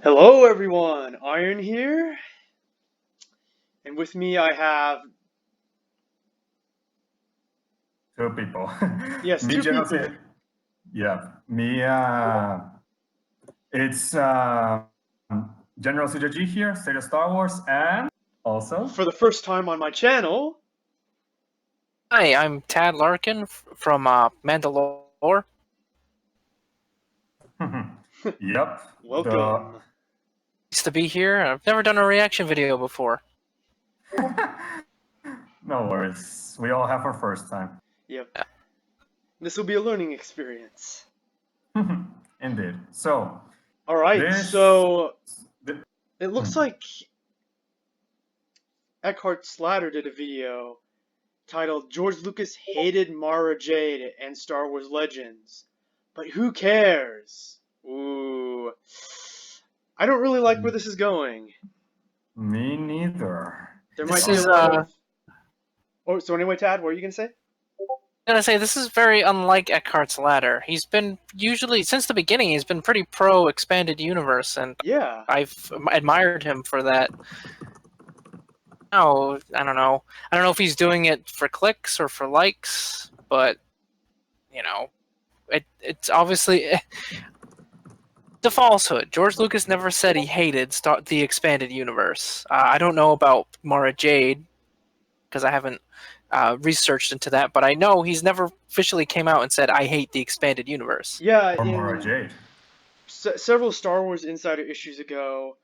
Hello everyone, Iron here, and with me I have, Two people. yes, Me, two General people. Yeah, me. It's General CJG here, State of Star Wars, and also. For the first time on my channel. Hi, I'm Tad Larken from MandaLORE. Yep. Welcome. Nice to be here. I've never done a reaction video before. No worries. We all have our first time. Yep. Yeah. This will be a learning experience. Indeed. So. Alright, so it looks like EckhartsLadder did a video titled George Lucas hated Mara Jade and Star Wars Legends, but who cares? Ooh. I don't really like where this is going. Me neither. There might be a lot of... Oh, so anyway, Tad, what are you going to say? I'm gonna say this is very unlike EckhartsLadder. He's been usually, since the beginning, he's been pretty pro expanded universe, and yeah, I've admired him for that. No, I don't know. I don't know if he's doing it for clicks or for likes, but you know, it's obviously the falsehood. George Lucas never said he hated the expanded universe. I don't know about Mara Jade because I haven't researched into that, but I know he's never officially came out and said I hate the expanded universe. Yeah, or Mara Jade. Several Star Wars Insider issues ago,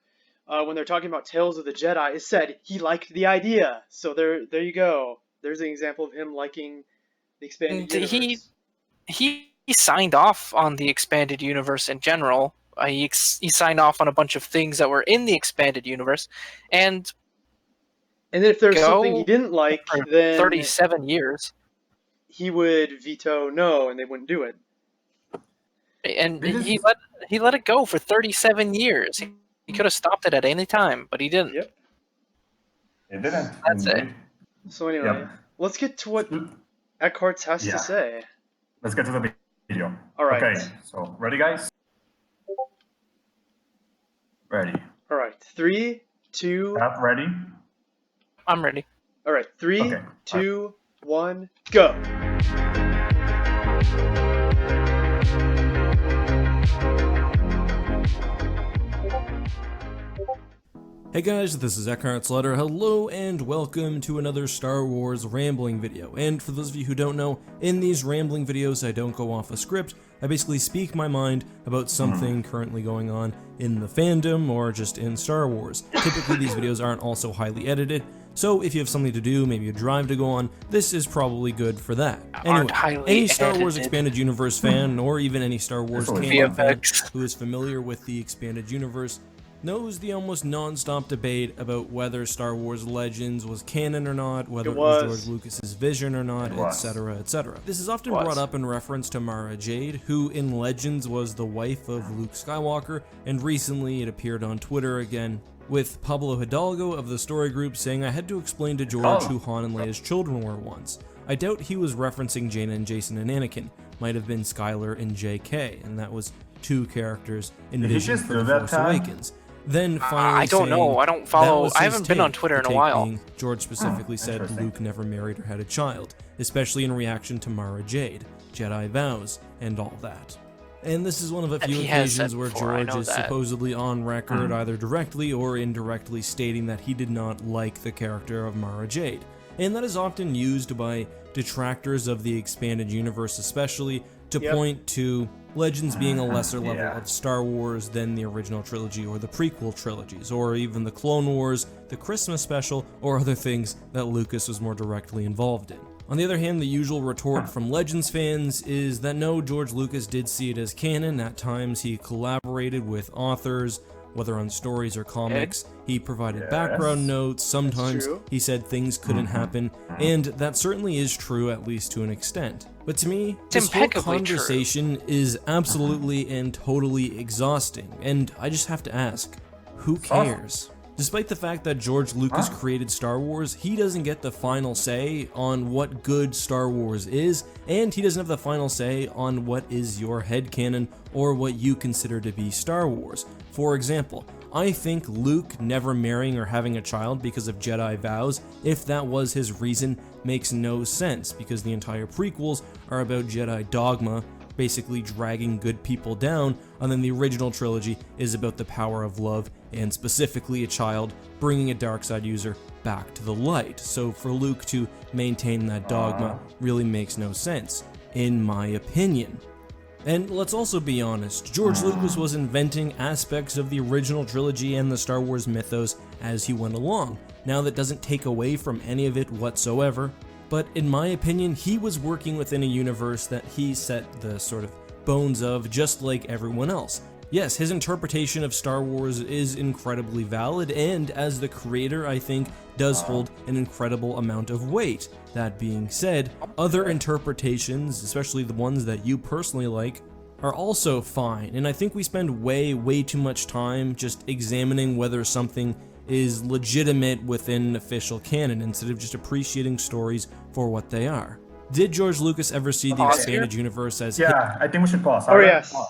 when they're talking about Tales of the Jedi, it said he liked the idea. So there you go. There's an example of him liking the expanded universe. He signed off on the expanded universe in general. He signed off on a bunch of things that were in the expanded universe, and then if there's something he didn't like, then 37 years, he would veto no, and they wouldn't do it. And he let it go for 37 years. He could have stopped it at any time, but he didn't. Yep. He didn't. That's it. So anyway, let's get to what Eckharts has to say. Let's get to the video. All right. Okay, so ready, guys? Ready. All right. 3, 2. Ready? I'm ready. All right. 3, 2, 1, go. Hey guys, this is EckhartsLadder. Hello and welcome to another Star Wars rambling video. And for those of you who don't know, in these rambling videos I don't go off a script. I basically speak my mind about something currently going on in the fandom or just in Star Wars. Typically these videos aren't also highly edited, so if you have something to do, maybe a drive to go on, this is probably good for that. Anyway, any Star Wars Expanded Universe fan, or even any Star Wars Canon fan who is familiar with the Expanded Universe, knows the almost non-stop debate about whether Star Wars Legends was canon or not, whether it was George Lucas's vision or not, etc., etc. This is often brought up in reference to Mara Jade, who in Legends was the wife of Luke Skywalker, and recently it appeared on Twitter again, with Pablo Hidalgo of the story group saying, "I had to explain to George who Han and Leia's children were once." I doubt he was referencing Jaina and Jason and Anakin, might have been Skylar and JK, and that was two characters envisioned for The Force Awakens. Then finally I don't know. I don't follow. I haven't been on Twitter in a while. George specifically said Luke never married or had a child, especially in reaction to Mara Jade, Jedi vows, and all that. And this is one of a few occasions where George is supposedly on record, either directly or indirectly, stating that he did not like the character of Mara Jade. And that is often used by detractors of the expanded universe especially to point to Legends being a lesser level of Star Wars than the original trilogy or the prequel trilogies, or even the Clone Wars, the Christmas special, or other things that Lucas was more directly involved in. On the other hand, the usual retort from Legends fans is that no, George Lucas did see it as canon. At times he collaborated with authors, whether on stories or comics. He provided background notes, sometimes he said things couldn't happen, and that certainly is true, at least to an extent. But to me, this whole conversation is absolutely and totally exhausting, and I just have to ask, who cares? Despite the fact that George Lucas created Star Wars, he doesn't get the final say on what good Star Wars is, and he doesn't have the final say on what is your headcanon or what you consider to be Star Wars. For example, I think Luke never marrying or having a child because of Jedi vows, if that was his reason, makes no sense, because the entire prequels are about Jedi dogma, basically dragging good people down, and then the original trilogy is about the power of love, and specifically a child bringing a dark side user back to the light. So for Luke to maintain that dogma really makes no sense, in my opinion. And let's also be honest, George Lucas was inventing aspects of the original trilogy and the Star Wars mythos as he went along. Now that doesn't take away from any of it whatsoever, but in my opinion, he was working within a universe that he set the sort of bones of, just like everyone else. Yes, his interpretation of Star Wars is incredibly valid, and as the creator, I think, does hold an incredible amount of weight. That being said, other interpretations, especially the ones that you personally like, are also fine, and I think we spend way too much time just examining whether something is legitimate within official canon instead of just appreciating stories for what they are. Did George Lucas ever see the expanded universe as... Yeah, I think we should pause. Oh, yes. Pause.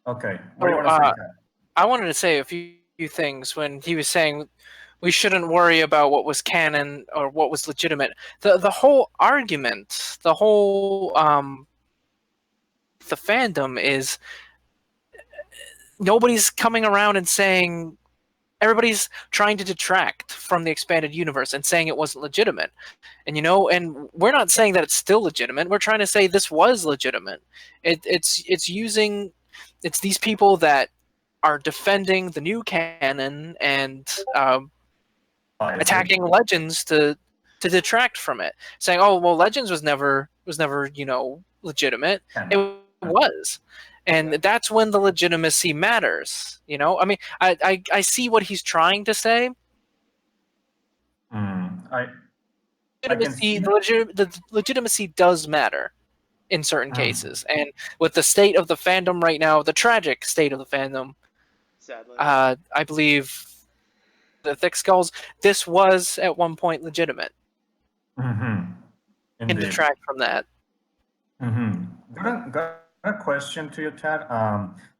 Okay, what do you want to say, Kat? I wanted to say a few things when he was saying we shouldn't worry about what was canon or what was legitimate. The whole argument, the whole the fandom is nobody's coming around and saying, everybody's trying to detract from the expanded universe and saying it wasn't legitimate. And and we're not saying that it's still legitimate. We're trying to say this was legitimate. It's these people that are defending the new canon and attacking Legends to detract from it, saying, "Oh, well, Legends was never legitimate." It was, and that's when the legitimacy matters. I mean, I see what he's trying to say. The legitimacy does matter in certain cases, and with the state of the fandom right now, the tragic state of the fandom, sadly, I believe the Thick Skulls, this was at one point legitimate. And detract from that. Got a question to you, Ted.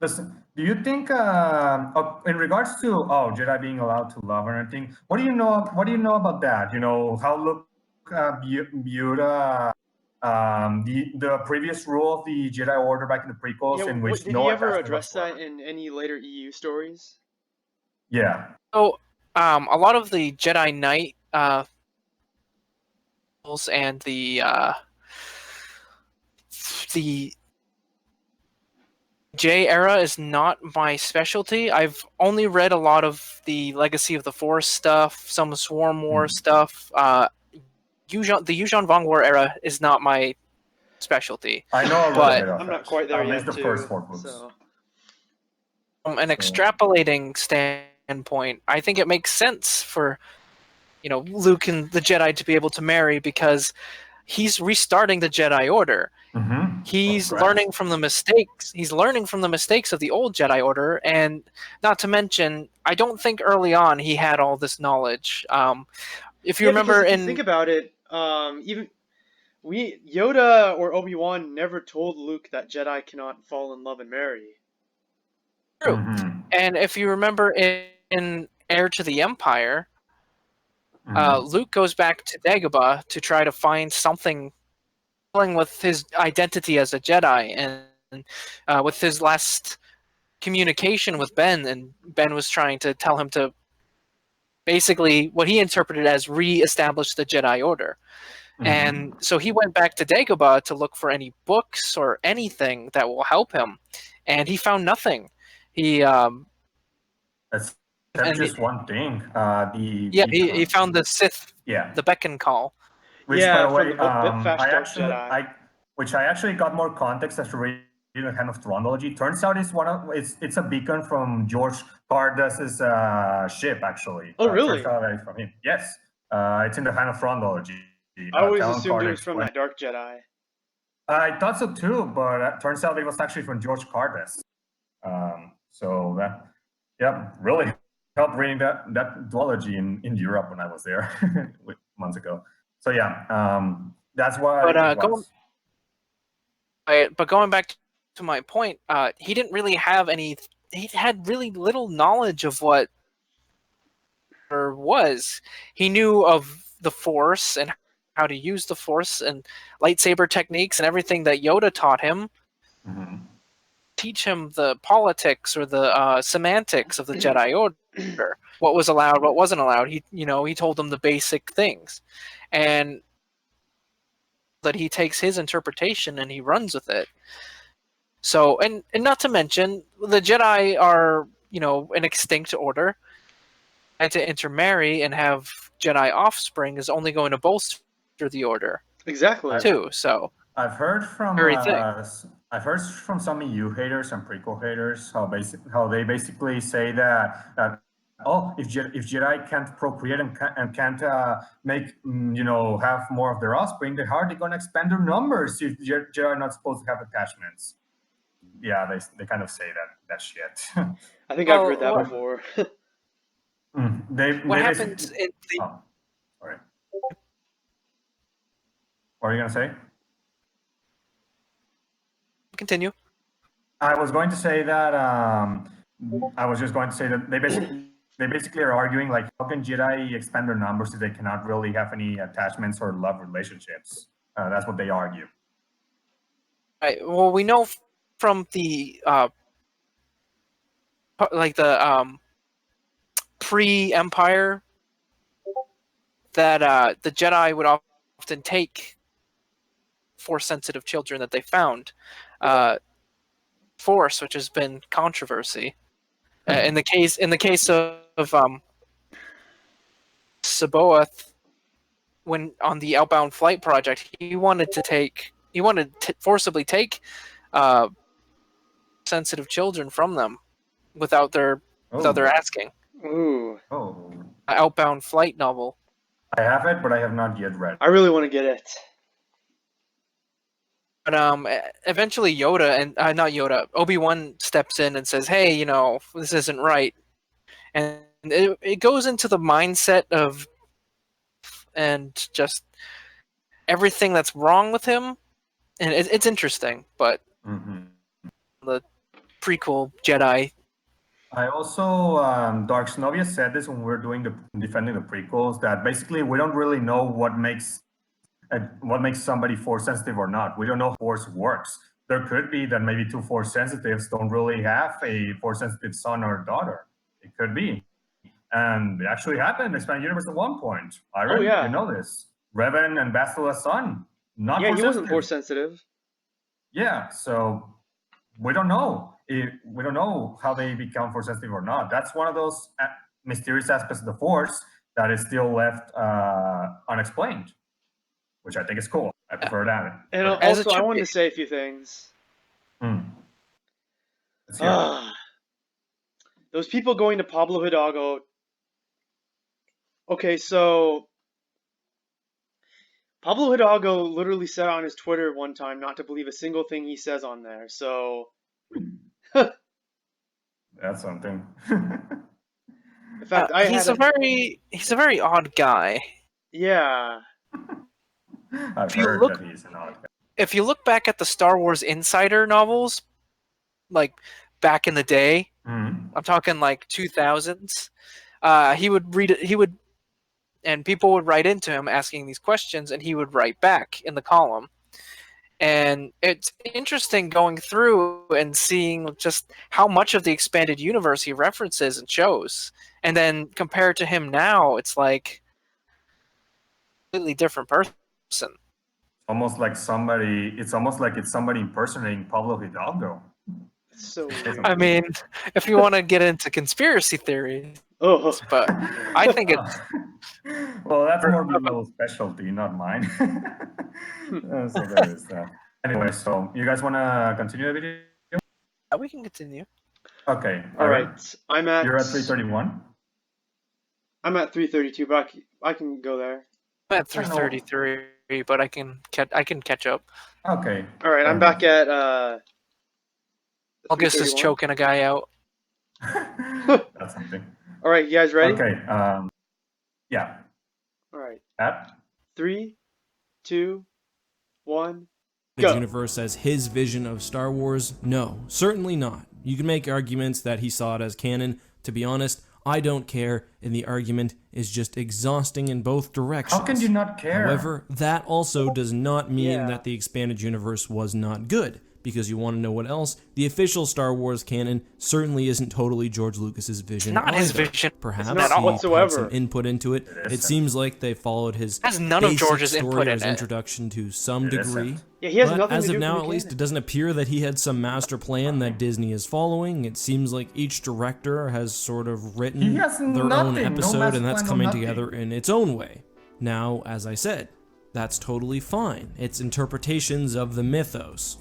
Listen, do you think, in regards to Jedi being allowed to love and everything, what do you know? What do you know about that? How Luke viewed the previous rule of the Jedi Order back in the prequels, in which did he ever address that in any later EU stories? Yeah. So, a lot of the Jedi Knight and the J era is not my specialty. I've only read a lot of the Legacy of the Force stuff, some Swarm War stuff. The Yuuzhan Vong War era is not my specialty. I know, but I'm not quite there yet. The first 4 books. So. An extrapolating standpoint, I think it makes sense for Luke and the Jedi to be able to marry, because he's restarting the Jedi Order. He's learning from the mistakes. He's learning from the mistakes of the old Jedi Order, and not to mention, I don't think early on he had all this knowledge. If you remember, if you think about it, even Yoda or Obi-Wan never told Luke that Jedi cannot fall in love and marry. True. And if you remember in Heir to the Empire, Luke goes back to Dagobah to try to find something with his identity as a Jedi, and with his last communication with Ben, and Ben was trying to tell him to basically what he interpreted as re-establish the Jedi Order. And so he went back to Dagobah to look for any books or anything that will help him, and he found nothing. He that's just one thing. He found the Sith, the beckon call. Which, by the way, I actually got more context after reading the Hand of Thronology. Turns out it's a beacon from George Cardas's ship, actually. Oh, really? Turns out from him. Yes, it's in the Hand of Thronology. I always assumed it was from that Dark Jedi. I thought so too, but it turns out it was actually from George Cardas. So that, really help reading that duology in Europe when I was there months ago. So yeah, that's why it was. But going back to my point, he didn't really have any. He had really little knowledge of what or was. He knew of the Force and how to use the Force and lightsaber techniques and everything that Yoda taught him. Mm-hmm. Teach him the politics or the semantics of the Jedi Order, what was allowed, what wasn't allowed. He told him the basic things, and that he takes his interpretation and he runs with it. So, and not to mention, the Jedi are, an extinct order, and to intermarry and have Jedi offspring is only going to bolster the order. Exactly. Too. So I've heard from very thing. I've heard from some EU haters and prequel haters how they basically say that if Jedi can't procreate and can't make have more of their offspring, they're hardly going to expand their numbers if Jedi are not supposed to have attachments. Yeah, they kind of say that shit. I think I've heard that before. What happens in the... Oh, sorry. What are you gonna say? Continue. I was going to say that I was just going to say that they basically are arguing like, how can Jedi expand their numbers if they cannot really have any attachments or love relationships? That's what they argue. Right. Well, we know from the pre-Empire that the Jedi would often take Force-sensitive children that they found. Force, which has been controversy. In the case of Saboth, when on the Outbound Flight project, he wanted to forcibly take sensitive children from them without their asking. Ooh. Oh. Outbound Flight novel. I have it, but I have not yet read. I really want to get it. But eventually Yoda and not Yoda, Obi-Wan steps in and says, "Hey, this isn't right," and it goes into the mindset of and just everything that's wrong with him, and it's interesting. But the prequel Jedi. I also Dark Snovia said this when we were doing defending the prequels, that basically we don't really know what makes somebody Force sensitive or not. We don't know how Force works. There could be that maybe two Force sensitives don't really have a Force sensitive son or daughter. It could be. And it actually happened in the Expanded Universe at one point. Iron, you know this. Revan and Bastula's son. Yeah, he wasn't Force sensitive. Yeah, so we don't know. We don't know how they become Force sensitive or not. That's one of those mysterious aspects of the Force that is still left unexplained, which I think is cool. I prefer that. And also, I wanted to say a few things. Those people going to Pablo Hidalgo. Okay, so Pablo Hidalgo literally said on his Twitter one time not to believe a single thing he says on there. So that's something. In fact, he's a very odd guy. Yeah. I've heard that he's an odd guy. If you look back at the Star Wars Insider novels, like back in the day, I'm talking like 2000s, he would read it. And people would write into him asking these questions, and he would write back in the column. And it's interesting going through and seeing just how much of the expanded universe he references and shows. And then compared to him now, it's like a completely different person. It's almost like it's somebody impersonating Pablo Hidalgo. So I mean, if you want to get into conspiracy theories, but I think it's... Well, that's more Milo's specialty, not mine. So there is that. Anyway, so you guys want to continue the video? Yeah, we can continue. Okay. All right. You're at 331? I'm at 332, but I can go there. I'm at 333, but I can catch up. Okay. All right, I'm back at August is choking a guy out. That's something. All right, you guys ready? Okay. Yeah. All right. That. 3, 2, 1. The Go. universe as his vision of Star Wars? No, certainly not. You can make arguments that he saw it as canon. To be honest, I don't care, and the argument is just exhausting in both directions. How can you not care? However, that also does not mean Yeah. that the expanded universe was not good. Because you want to know what else? The official Star Wars canon certainly isn't totally George Lucas's vision. Not his either. vision. Perhaps It's not he had whatsoever. some input into it. It seems like they followed his Has none of basic George's story input or in his it. introduction to some It isn't. degree. Yeah, he has But nothing as to of do now, with at the least, canon. it doesn't appear that he had some master plan that Disney is following. It seems like each director has sort of written He has their own nothing, no episode, master and that's plan, no coming nothing. together in its own way. Now, as I said, that's totally fine. It's interpretations of the mythos.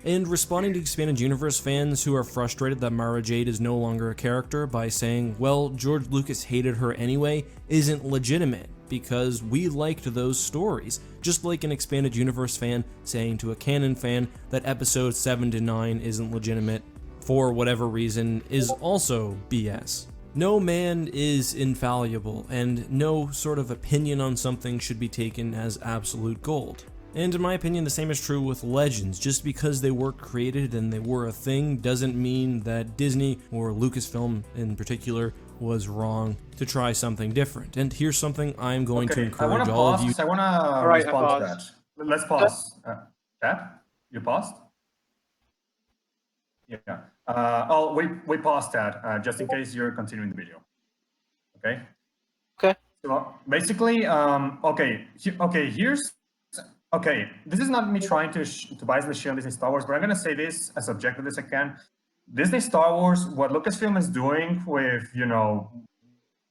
And responding to Expanded Universe fans who are frustrated that Mara Jade is no longer a character by saying, well, George Lucas hated her anyway, isn't legitimate, because we liked those stories. Just like an Expanded Universe fan saying to a Canon fan that episodes 7 to 9 isn't legitimate for whatever reason is also BS. No man is infallible, and no sort of opinion on something should be taken as absolute gold. And in my opinion, the same is true with Legends. Just because they were created and they were a thing doesn't mean that Disney, or Lucasfilm in particular, was wrong to try something different. And here's something I'm going to encourage all of you. I want to right, I respond to that. paused. Let's pause. Dad, you paused? Yeah. We paused that just in case you're continuing the video. Okay. Okay. So basically, okay. This is not me trying to bias the shit on Disney Star Wars, but I'm gonna say this as objective as I can. Disney Star Wars, what Lucasfilm is doing with,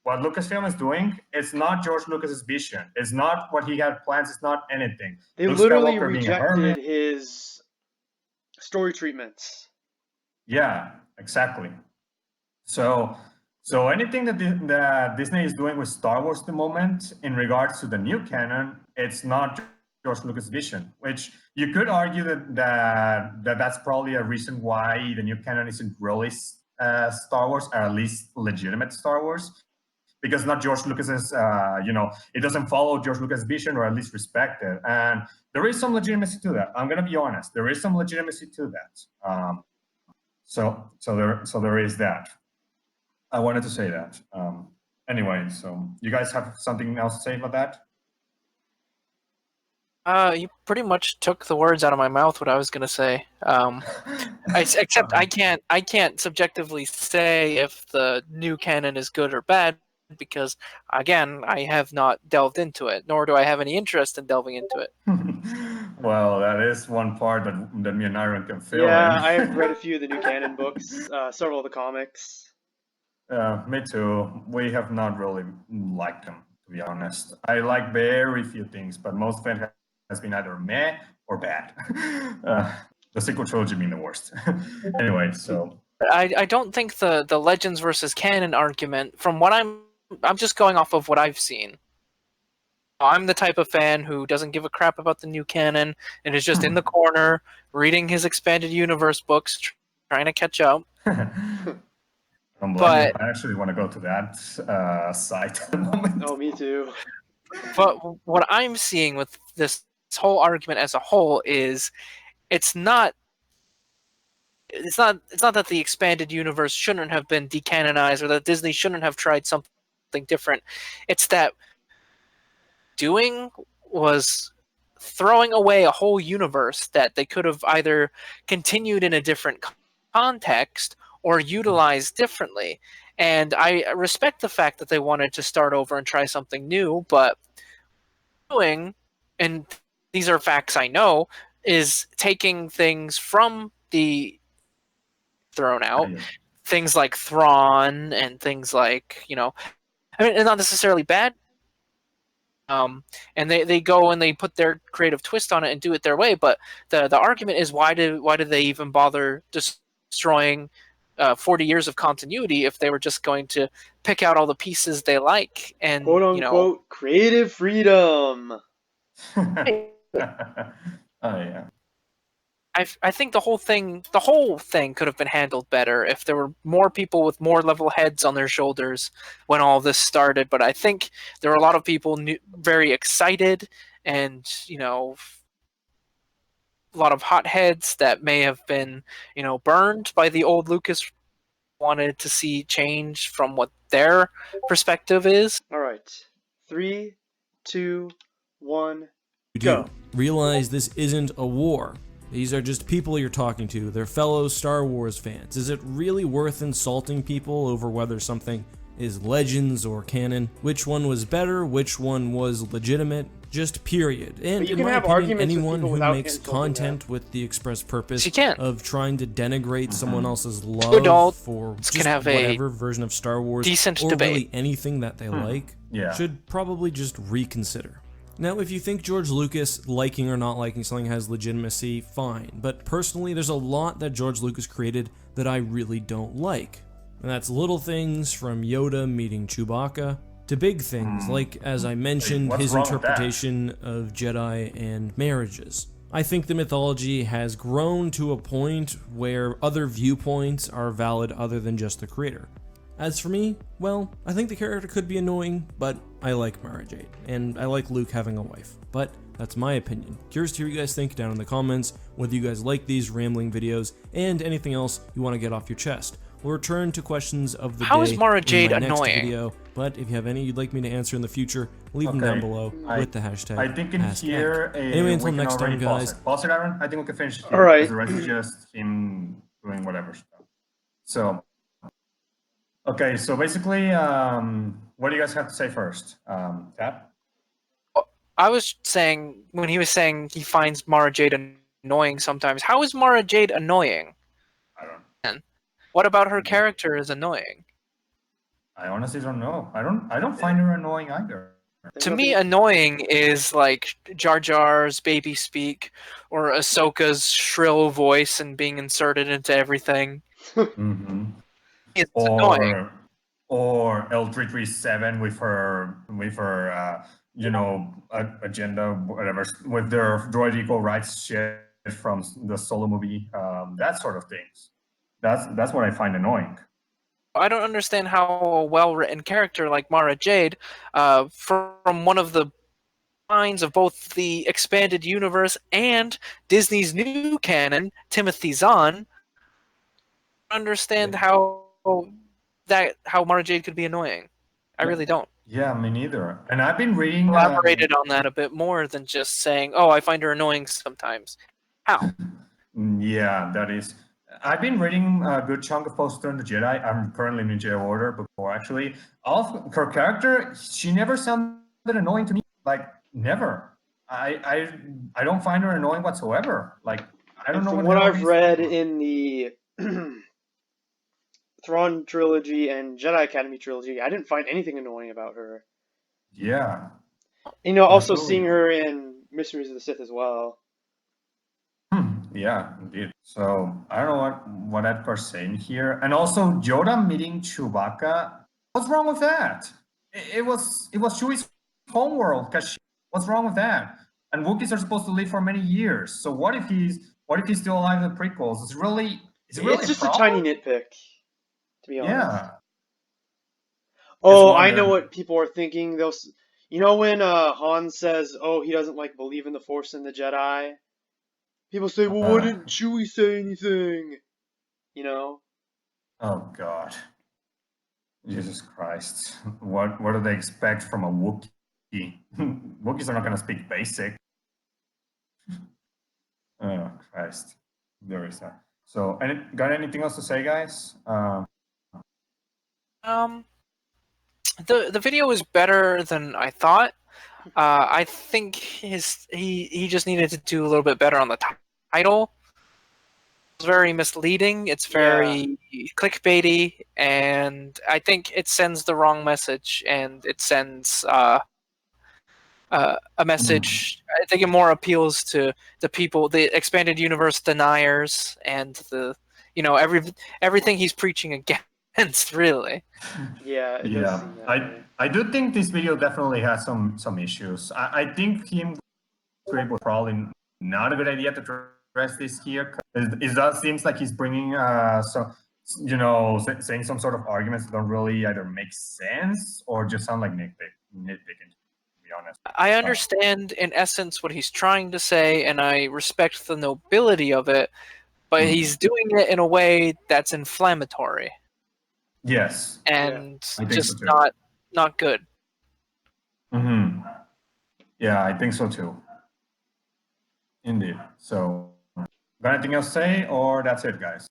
what Lucasfilm is doing, it's not George Lucas's vision. It's not what he had plans. It's not anything. They Luke literally Skywalker being a hermit. rejected his story treatments. Yeah, exactly. So anything that Disney is doing with Star Wars at the moment in regards to the new canon, it's not George Lucas' vision, which you could argue that's probably a reason why the new canon isn't really Star Wars, or at least legitimate Star Wars, because not George Lucas's, it doesn't follow George Lucas' vision, or at least respect it. And there is some legitimacy to that. I'm going to be honest. There is some legitimacy to that. So there is that. I wanted to say that. Anyway, so you guys have something else to say about that? You pretty much took the words out of my mouth. What I was gonna say. Except I can't subjectively say if the new canon is good or bad, because again, I have not delved into it, nor do I have any interest in delving into it. Well, that is one part that me and Iron can fill Yeah, in. I have read a few of the new canon books, several of the comics. Me too. We have not really liked them, to be honest. I like very few things, but most of it has been either meh or bad. The sequel trilogy being the worst. Anyway, so I don't think the Legends versus canon argument, from what I'm just going off of what I've seen. I'm the type of fan who doesn't give a crap about the new canon and is just in the corner reading his expanded universe books, trying to catch up. I actually want to go to that site at the moment. Oh, me too. But what I'm seeing with this whole argument as a whole is it's not that the expanded universe shouldn't have been decanonized, or that Disney shouldn't have tried something different. It's that doing was throwing away a whole universe that they could have either continued in a different context or utilized differently. And I respect the fact that they wanted to start over and try something new, but doing, and these are facts I know, is taking things from the thrown out, things like Thrawn and things like, I mean, it's not necessarily bad. And they go and they put their creative twist on it and do it their way, but the argument is why did they even bother destroying 40 years of continuity if they were just going to pick out all the pieces they like and Quote unquote creative freedom. Oh yeah. I think the whole thing could have been handled better if there were more people with more level heads on their shoulders when all this started. But I think there were a lot of people very excited, and a lot of hotheads that may have been burned by the old Lucas, wanted to see change from what their perspective is. All right, 3, 2, 1, You go. do realize this isn't a war. These are just people you're talking to. They're fellow Star Wars fans. Is it really worth insulting people over whether something is Legends or Canon? Which one was better? Which one was legitimate? Just period. And But you in can my have opinion, arguments with anyone people who without makes insulting content with the express purpose You can't. of trying to denigrate someone else's love adults for can just have a whatever version of Star Wars decent or debate. really anything that they like Yeah. should probably just reconsider. Now, if you think George Lucas liking or not liking something has legitimacy, fine. But personally, there's a lot that George Lucas created that I really don't like. And that's little things from Yoda meeting Chewbacca to big things like, as I mentioned, what's his wrong with that? interpretation of Jedi and marriages. I think the mythology has grown to a point where other viewpoints are valid other than just the creator. As for me, well, I think the character could be annoying, but I like Mara Jade, and I like Luke having a wife. But that's my opinion. Curious to hear what you guys think down in the comments, whether you guys like these rambling videos, and anything else you want to get off your chest. We'll return to questions of the How day is Mara in Jade my next annoying? video, but if you have any you'd like me to answer in the future, leave them Okay. down below I- with the hashtag I think in AskEck. here, Anyway, until we can next time, already guys. Pause it, Aaron. I think we can finish it here. All right. Because the rest is just him doing whatever stuff. So, okay, so basically, what do you guys have to say first? Tap? I was saying, when he was saying he finds Mara Jade annoying sometimes, how is Mara Jade annoying? I don't. What about her character is annoying? I honestly don't know. I don't find her annoying either. To me, annoying is like Jar Jar's baby speak, or Ahsoka's shrill voice and being inserted into everything. Mm-hmm. It's annoying. Or L337 with her agenda, whatever, with their droid equal rights shit from the Solo movie, that sort of things. That's what I find annoying. I don't understand how a well-written character like Mara Jade, from one of the minds of both the expanded universe and Disney's new canon, Timothy Zahn, understand how Mara Jade could be annoying. I really don't. Yeah, me neither. And I've been reading. Elaborated on that a bit more than just saying, "Oh, I find her annoying sometimes." How? Yeah, that is. I've been reading a good chunk of posts on the Jedi. I'm currently in the Jedi Order before, actually. All her character, she never sounded annoying to me. Like, never. I don't find her annoying whatsoever. Like, I don't know From what what the hell I've it is. read in the Thrawn trilogy and Jedi Academy trilogy, I didn't find anything annoying about her. Yeah. Also Absolutely. seeing her in Mysteries of the Sith as well. Yeah, indeed. So I don't know what Edgar's saying here. And also Yoda meeting Chewbacca. What's wrong with that? It was Chewie's homeworld. What's wrong with that? And Wookiees are supposed to live for many years. So what if he's still alive in the prequels? It's It's just a tiny nitpick, to be honest. Yeah. Oh, It's I know wonder. what people are thinking. When Han says, "Oh, he doesn't believe in the Force and the Jedi," people say, "Well, why didn't Chewie say anything?" Oh God. Jesus Christ. What do they expect from a Wookiee? Wookiees are not gonna speak basic. Oh Christ. There is that. So got anything else to say, guys? The video was better than I thought. I think he just needed to do a little bit better on the title. It's very misleading. It's very clickbaity, and I think it sends the wrong message. And it sends a message. I think it more appeals to the people, the expanded universe deniers, and everything he's preaching against. Really. Yeah, it does seem that way. I do think this video definitely has some issues. I think him script was probably not a good idea to address this here? It does seems like he's bringing saying some sort of arguments that don't really either make sense or just sound like nitpicking. To be honest, I understand in essence what he's trying to say, and I respect the nobility of it, but he's doing it in a way that's inflammatory yes, and I think just so too. not good. Mm-hmm. Yeah, I think so too. Indeed. So, got anything else to say, or that's it, guys?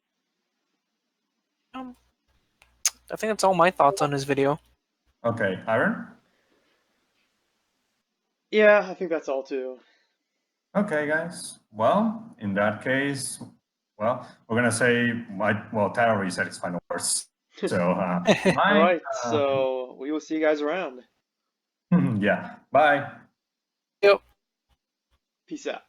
I think that's all my thoughts on his video. Okay, Aaron? Yeah, I think that's all too. Okay, guys. Well, in that case, well, we're gonna say, Tyler already said his final words. So, All bye. right, so we will see you guys around. Yeah, bye. Yep. Peace out.